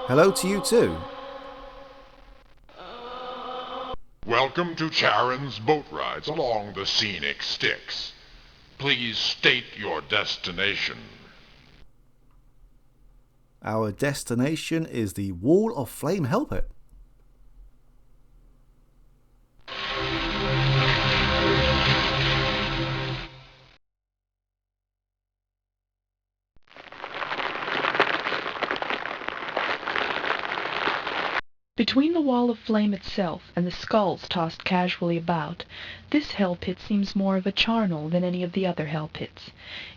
Hello to you too. Welcome to Charon's boat rides along the scenic Styx. Please state your destination. Our destination is the Wall of Flame Hellpit. Between the wall of flame itself and the skulls tossed casually about, this hell pit seems more of a charnel than any of the other hell pits.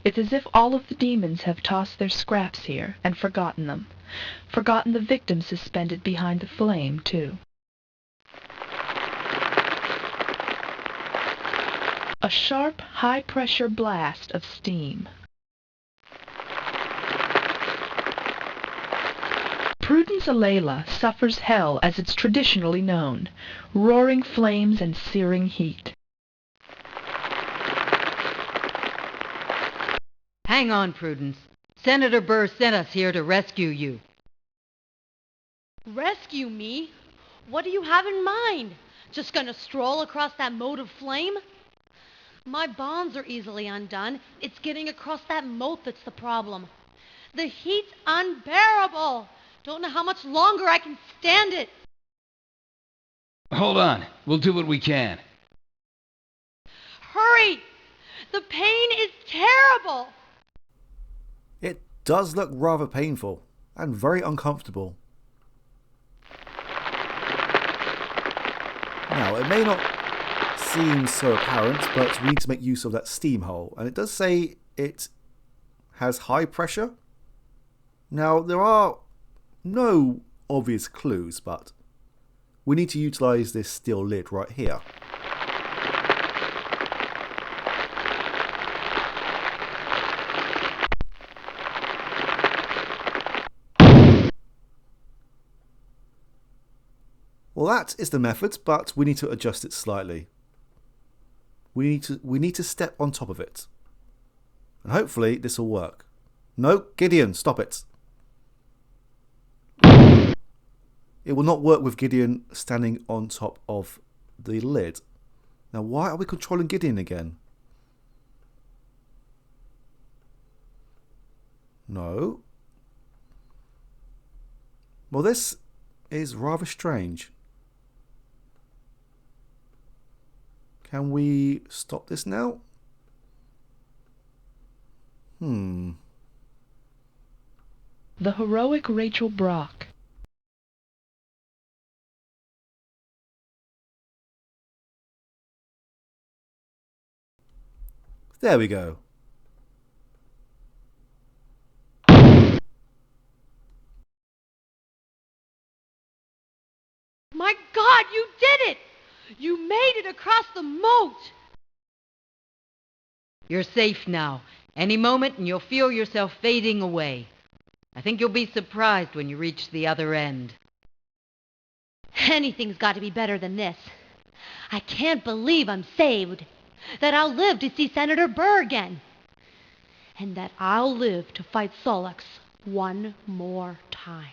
It's as if all of the demons have tossed their scraps here and forgotten them. Forgotten the victims suspended behind the flame, too. A sharp, high-pressure blast of steam. Prudence Alayla suffers hell as it's traditionally known, roaring flames and searing heat. Hang on, Prudence. Senator Burr sent us here to rescue you. Rescue me? What do you have in mind? Just gonna stroll across that moat of flame? My bonds are easily undone. It's getting across that moat that's the problem. The heat's unbearable. Don't know how much longer I can stand it. Hold on. We'll do what we can. Hurry! The pain is terrible. It does look rather painful and very uncomfortable. Now, it may not seem so apparent, but we need to make use of that steam hole, and it does say it has high pressure. Now, there are no obvious clues, but we need to utilise this steel lid right here. Well, that is the method, but we need to adjust it slightly. We need to step on top of it. And hopefully this will work. No, Gideon, stop it. It will not work with Gideon standing on top of the lid. Now, why are we controlling Gideon again? No. Well, this is rather strange. Can we stop this now? The heroic Rachel Brock. There we go. My God, you did it! You made it across the moat! You're safe now. Any moment and you'll feel yourself fading away. I think you'll be surprised when you reach the other end. Anything's got to be better than this. I can't believe I'm saved. That I'll live to see Senator Burr again. And that I'll live to fight Solix one more time.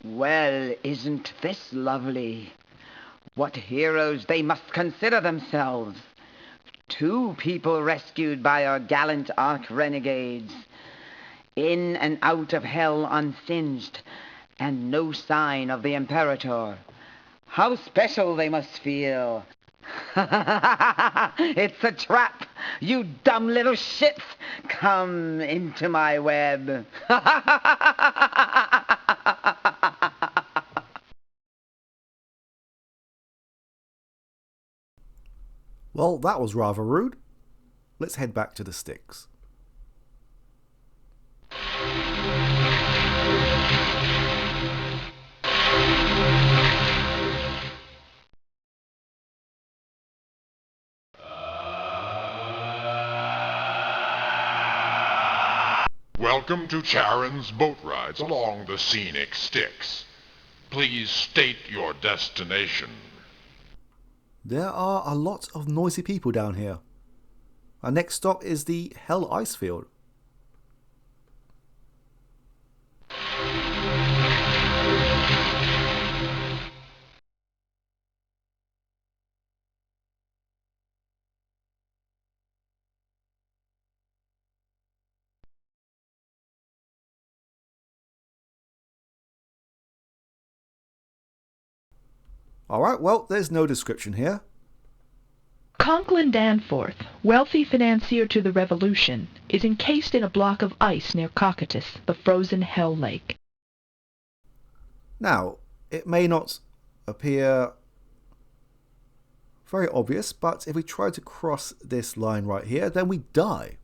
Well, isn't this lovely? What heroes they must consider themselves. 2 people rescued by our gallant arch-renegades. In and out of hell unsinged, and no sign of the Imperator. How special they must feel. It's a trap, you dumb little shits. Come into my web. Well, that was rather rude. let's head back to the sticks. Welcome to Charon's boat rides along the scenic Styx. Please state your destination. There are a lot of noisy people down here. Our next stop is the Hell Ice Field. Alright, well, there's no description here. Conklin Danforth, wealthy financier to the Revolution, is encased in a block of ice near Cocytus, the frozen hell lake. Now, it may not appear very obvious, but if we try to cross this line right here, then we die.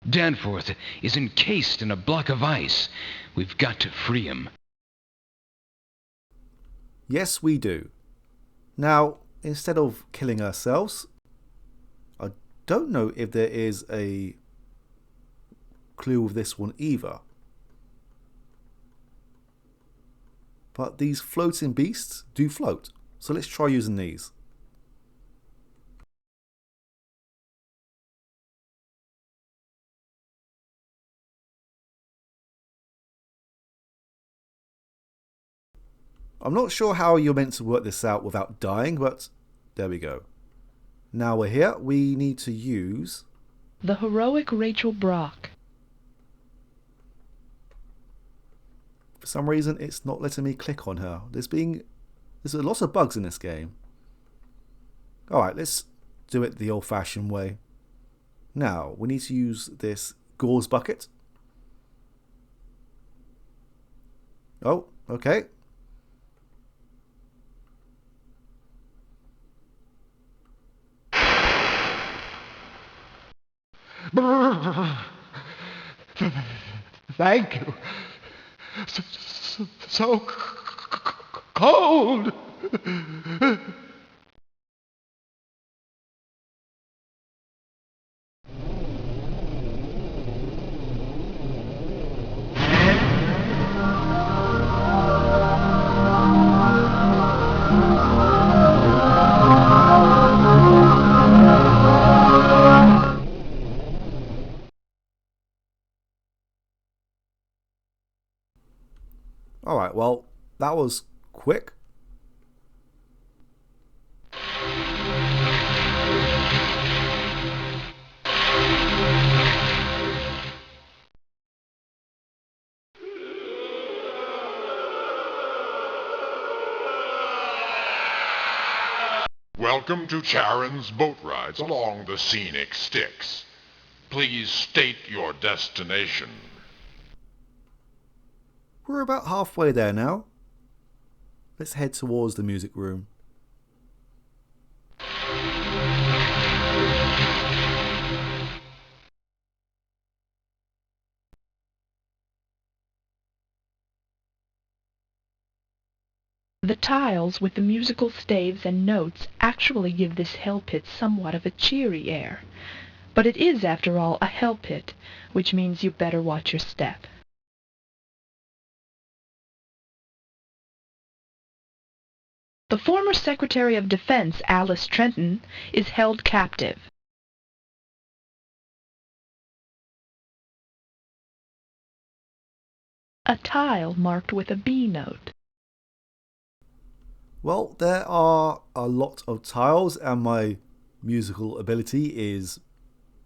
Danforth is encased in a block of ice. We've got to free him. Yes, we do. Now, instead of killing ourselves, I don't know if there is a clue with this one either. But these floating beasts do float. So let's try using these. I'm not sure how you're meant to work this out without dying, but there we go. Now we're here, we need to use The heroic Rachel Brock. For some reason, it's not letting me click on her. There's a lot of bugs in this game. Alright, let's do it the old-fashioned way. Now, we need to use this gauze bucket. Oh, okay. Thank you. So cold. Alright, well, that was quick. Welcome to Charon's boat rides along the scenic Styx. Please state your destination. We're about halfway there now. Let's head towards the music room. The tiles with the musical staves and notes actually give this hell pit somewhat of a cheery air. But it is, after all, a hell pit, which means you better watch your step. The former Secretary of Defense, Alice Trenton, is held captive. A tile marked with a B note. Well, there are a lot of tiles and my musical ability is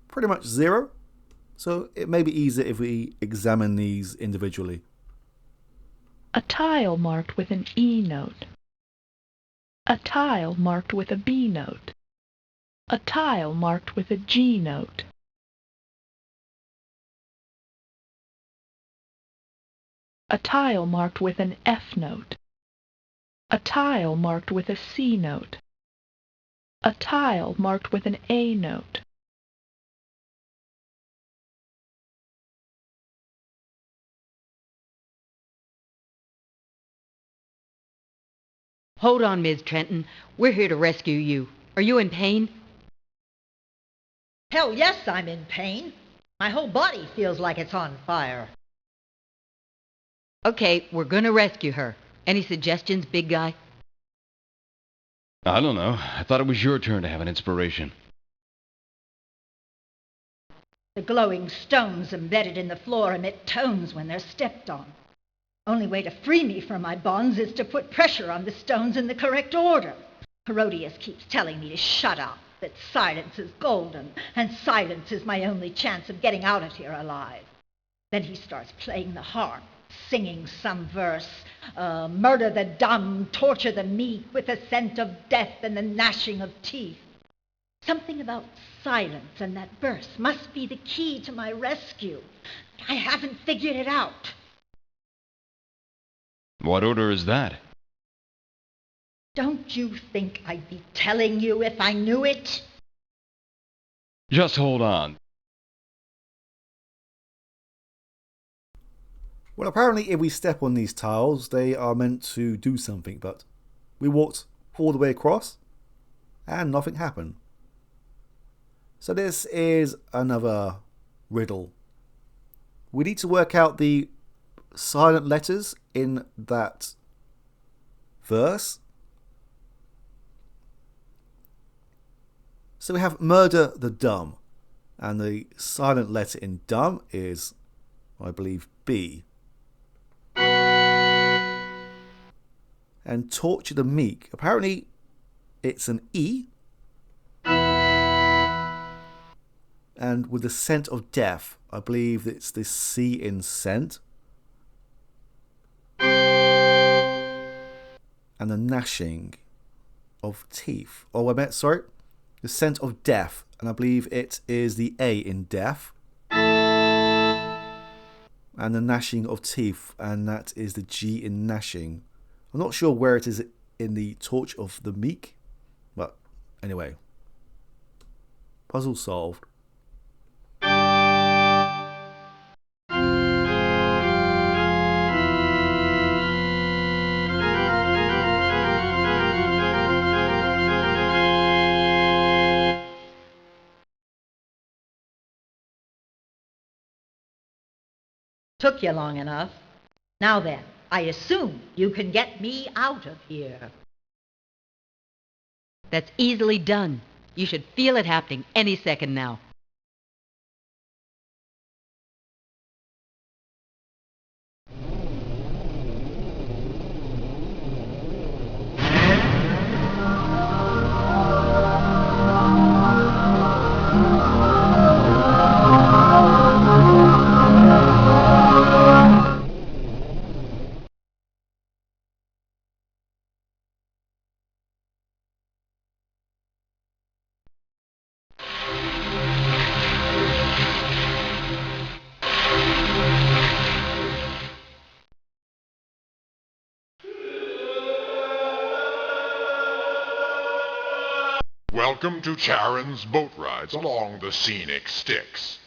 pretty much 0. So it may be easier if we examine these individually. A tile marked with an E note. A tile marked with a B note. A tile marked with a G note. A tile marked with an F note. A tile marked with a C note. A tile marked with an A note. Hold on, Ms. Trenton. We're here to rescue you. Are you in pain? Hell yes, I'm in pain. My whole body feels like it's on fire. Okay, we're gonna rescue her. Any suggestions, big guy? I don't know. I thought it was your turn to have an inspiration. The glowing stones embedded in the floor emit tones when they're stepped on. Only way to free me from my bonds is to put pressure on the stones in the correct order. Herodias keeps telling me to shut up, that silence is golden, and silence is my only chance of getting out of here alive. Then he starts playing the harp, singing some verse, murder the dumb, torture the meek, with the scent of death and the gnashing of teeth. Something about silence and that verse must be the key to my rescue. I haven't figured it out. What order is that? Don't you think I'd be telling you if I knew it? Just hold on. Well, apparently if we step on these tiles, they are meant to do something, but we walked all the way across and nothing happened. So this is another riddle. We need to work out the silent letters in that verse. So we have murder the dumb, and the silent letter in dumb is, I believe, B. And torture the meek, apparently it's an E. And with the scent of death, I believe it's the C in scent. And the gnashing of teeth. Oh, I meant, sorry. The scent of death. And I believe it is the A in death. And the gnashing of teeth. And that is the G in gnashing. I'm not sure where it is in the torch of the meek. But anyway. Puzzle solved. Took you long enough. Now then, I assume you can get me out of here. That's easily done. You should feel it happening any second now. Welcome to Charon's boat rides along the scenic Styx.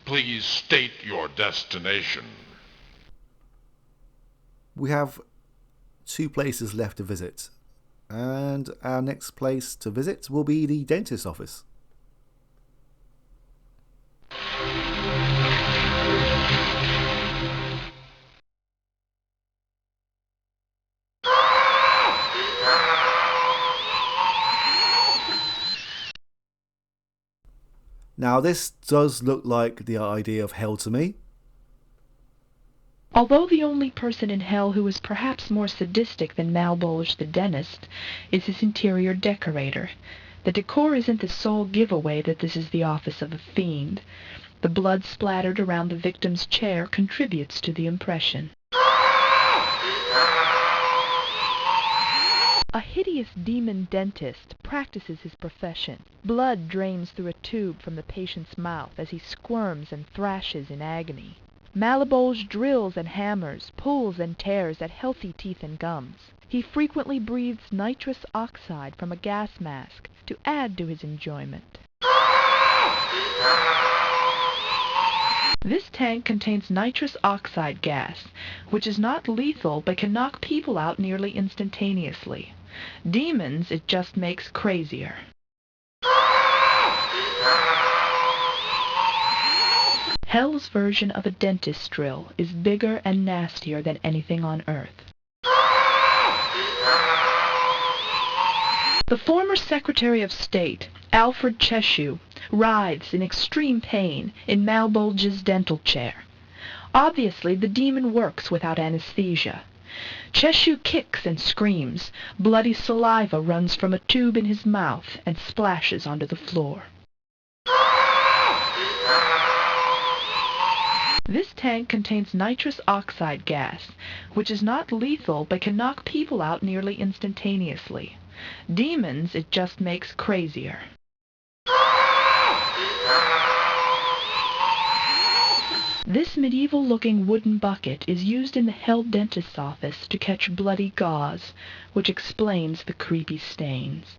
Please state your destination. We have 2 places left to visit. And our next place to visit will be the dentist's office. Now this does look like the idea of hell to me. Although the only person in hell who is perhaps more sadistic than Malbolge the dentist is his interior decorator, the decor isn't the sole giveaway that this is the office of a fiend. The blood splattered around the victim's chair contributes to the impression. A hideous demon dentist practices his profession. Blood drains through a tube from the patient's mouth as he squirms and thrashes in agony. Malbolge drills and hammers, pulls and tears at healthy teeth and gums. He frequently breathes nitrous oxide from a gas mask to add to his enjoyment. This tank contains nitrous oxide gas, which is not lethal but can knock people out nearly instantaneously. Demons it just makes crazier. Hell's version of a dentist drill is bigger and nastier than anything on Earth. The former Secretary of State, Alfred Cheshire, writhes in extreme pain in Malbolge's dental chair. Obviously, the demon works without anesthesia. Cheshire kicks and screams. Bloody saliva runs from a tube in his mouth and splashes onto the floor. This tank contains nitrous oxide gas, which is not lethal but can knock people out nearly instantaneously. Demons it just makes crazier. This medieval-looking wooden bucket is used in the Hell dentist's office to catch bloody gauze, which explains the creepy stains.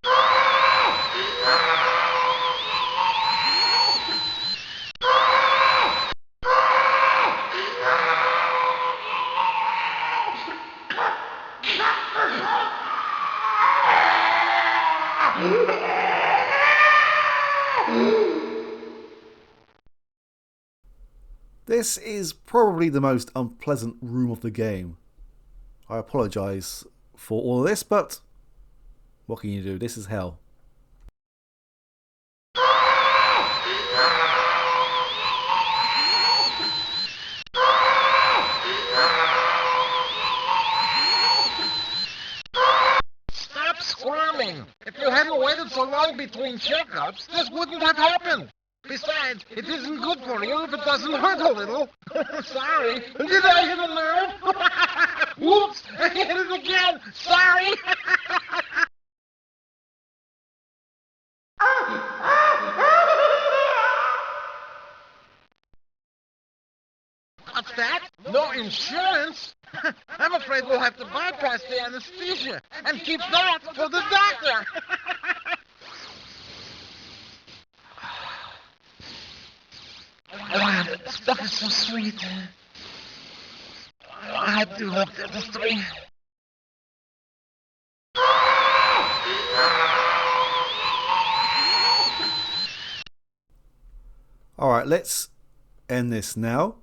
This is probably the most unpleasant room of the game. I apologise for all of this, but what can you do? This is hell. Stop squirming! If you hadn't waited so long between checkups, this wouldn't have happened. Besides, it isn't good for you if it doesn't hurt a little. Sorry. Did I hit a nerve? Whoops! I hit it again! Sorry! What's that? No insurance? I'm afraid we'll have to bypass the anesthesia and keep that for the doctor. Wow, this stuff is so sweet. I do love dentistry. Alright, let's end this now.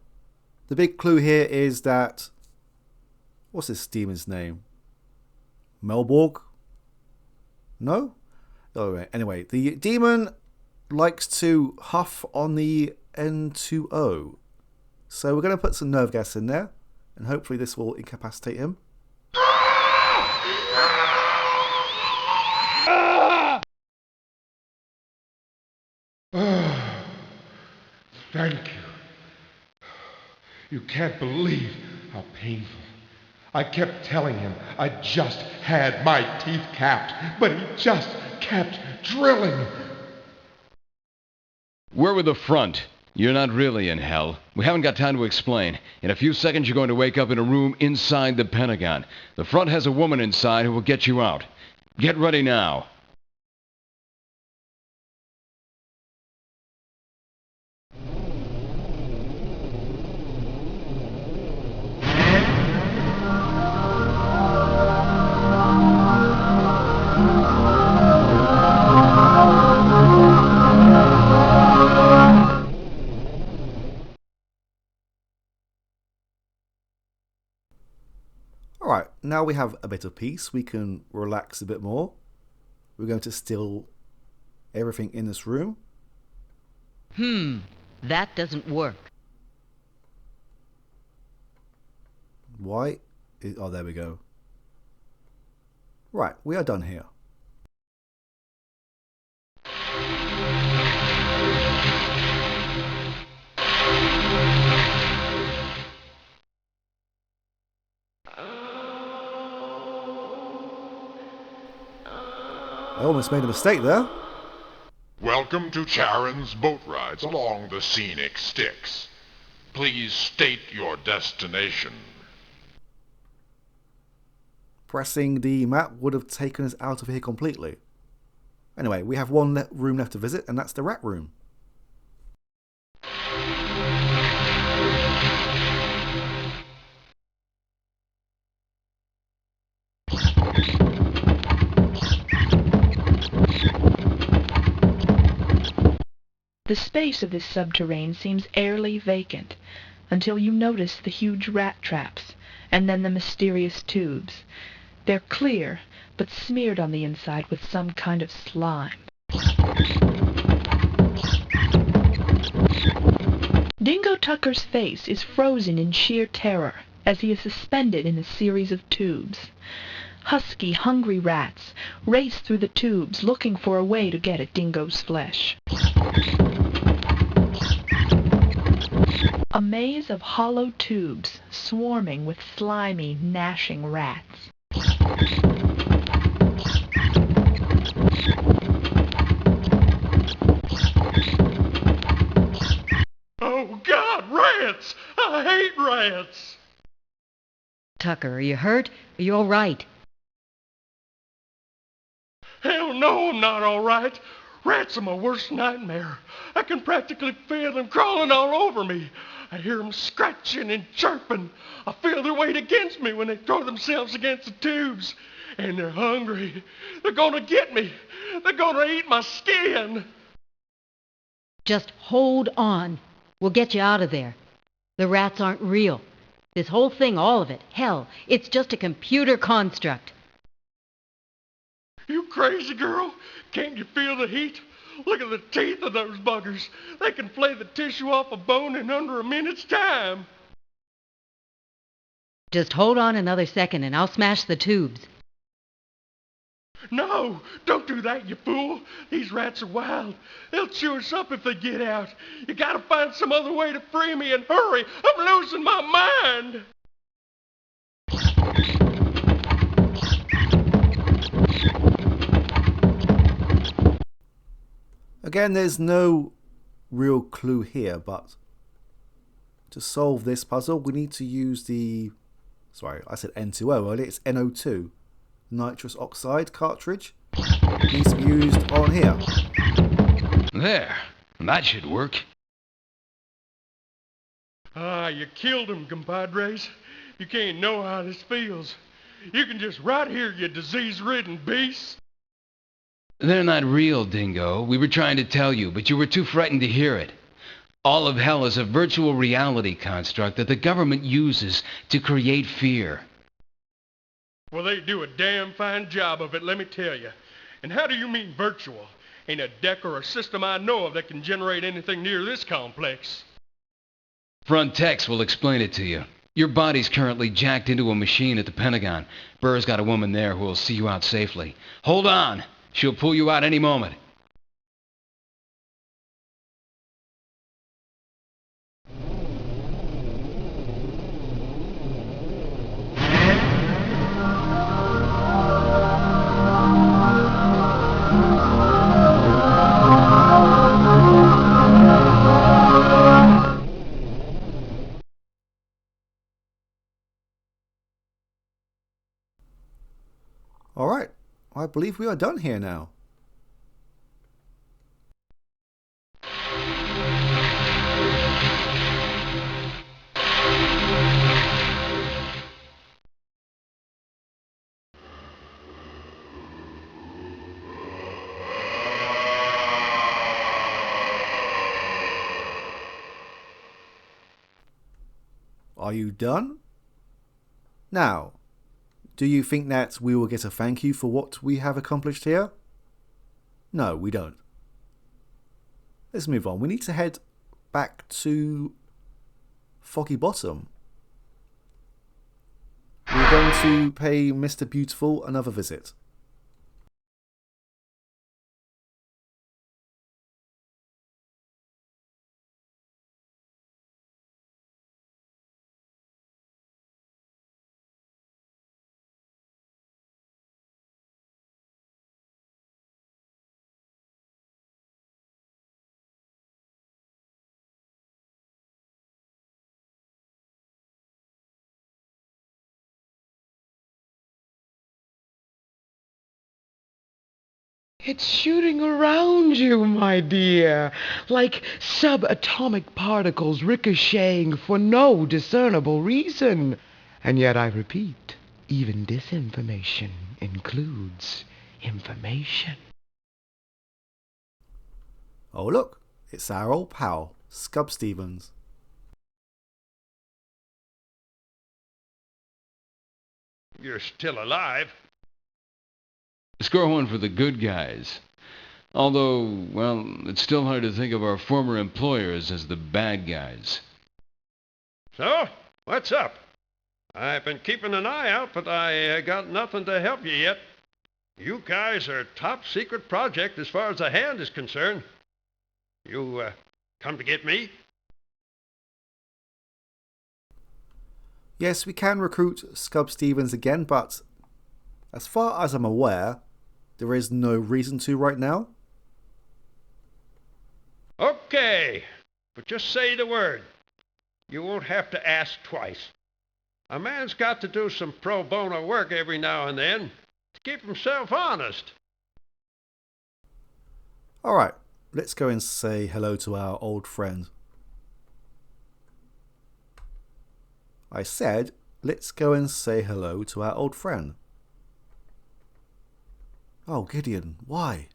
The big clue here is that... what's this demon's name? Melborg? No? Oh, anyway, the demon likes to huff on the N2O. So we're going to put some nerve gas in there, and hopefully this will incapacitate him. Thank you. You can't believe how painful. I kept telling him I just had my teeth capped, but he just kept drilling. We're with the front. You're not really in hell. We haven't got time to explain. In a few seconds, you're going to wake up in a room inside the Pentagon. The front has a woman inside who will get you out. Get ready now. Alright, now we have a bit of peace. We can relax a bit more. We're going to still everything in this room. That doesn't work. Why? Oh, there we go. Right, we are done here. I almost made a mistake there. Welcome to Charon's boat rides along the scenic Styx. Please state your destination. Pressing the map would have taken us out of here completely. Anyway, we have one room left to visit, and that's the rat room. The space of this subterrane seems airily vacant, until you notice the huge rat traps, and then the mysterious tubes. They're clear, but smeared on the inside with some kind of slime. Dingo Tucker's face is frozen in sheer terror as he is suspended in a series of tubes. Husky, hungry rats race through the tubes looking for a way to get at Dingo's flesh. A maze of hollow tubes swarming with slimy, gnashing rats. Oh, God, rats! I hate rats! Tucker, are you hurt? Are you all right? Hell no, I'm not all right. Rats are my worst nightmare. I can practically feel them crawling all over me. I hear them scratching and chirping. I feel their weight against me when they throw themselves against the tubes. And they're hungry. They're gonna get me. They're gonna eat my skin. Just hold on. We'll get you out of there. The rats aren't real. This whole thing, all of it, hell, it's just a computer construct. You crazy girl? Can't you feel the heat? Look at the teeth of those buggers. They can flay the tissue off a bone in under a minute's time. Just hold on another second and I'll smash the tubes. No, don't do that, you fool. These rats are wild. They'll chew us up if they get out. You gotta find some other way to free me and hurry. I'm losing my mind. Again, there's no real clue here, but to solve this puzzle, we need to use the... Sorry, I said N2O earlier. It's NO2. Nitrous oxide cartridge. It needs to be used on here. There. That should work. Ah, you killed him, compadres. You can't know how this feels. You can just right here, you disease-ridden beast. They're not real, Dingo. We were trying to tell you, but you were too frightened to hear it. All of hell is a virtual reality construct that the government uses to create fear. Well, they do a damn fine job of it, let me tell you. And how do you mean virtual? Ain't a deck or a system I know of that can generate anything near this complex. Front text will explain it to you. Your body's currently jacked into a machine at the Pentagon. Burr's got a woman there who will see you out safely. Hold on! She'll pull you out any moment. Alright, I believe we are done here now. Are you done? Now, do you think that we will get a thank you for what we have accomplished here? No, we don't. Let's move on. We need to head back to Foggy Bottom. We're going to pay Mr. Beautiful another visit. It's shooting around you, my dear, like subatomic particles ricocheting for no discernible reason. And yet, I repeat, even disinformation includes information. Oh, look, it's our old pal, Scub Stevens. You're still alive. Score one for the good guys. Although, well, it's still hard to think of our former employers as the bad guys. So, what's up? I've been keeping an eye out, but I got nothing to help you yet. You guys are top secret project as far as the hand is concerned. You, come to get me? Yes, we can recruit Scub Stevens again, but as far as I'm aware, there is no reason to right now. Okay, but just say the word. You won't have to ask twice. A man's got to do some pro bono work every now and then to keep himself honest. Alright, let's go and say hello to our old friend. I said, let's go and say hello to our old friend. Oh, Gideon, why?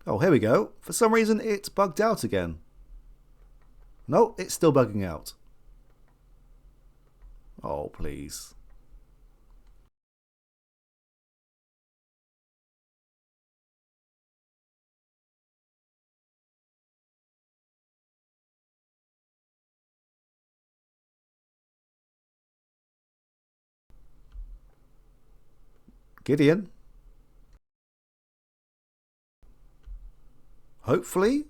Oh, here we go. For some reason, it's bugged out again. No, it's still bugging out. Oh, please. Gideon? Hopefully,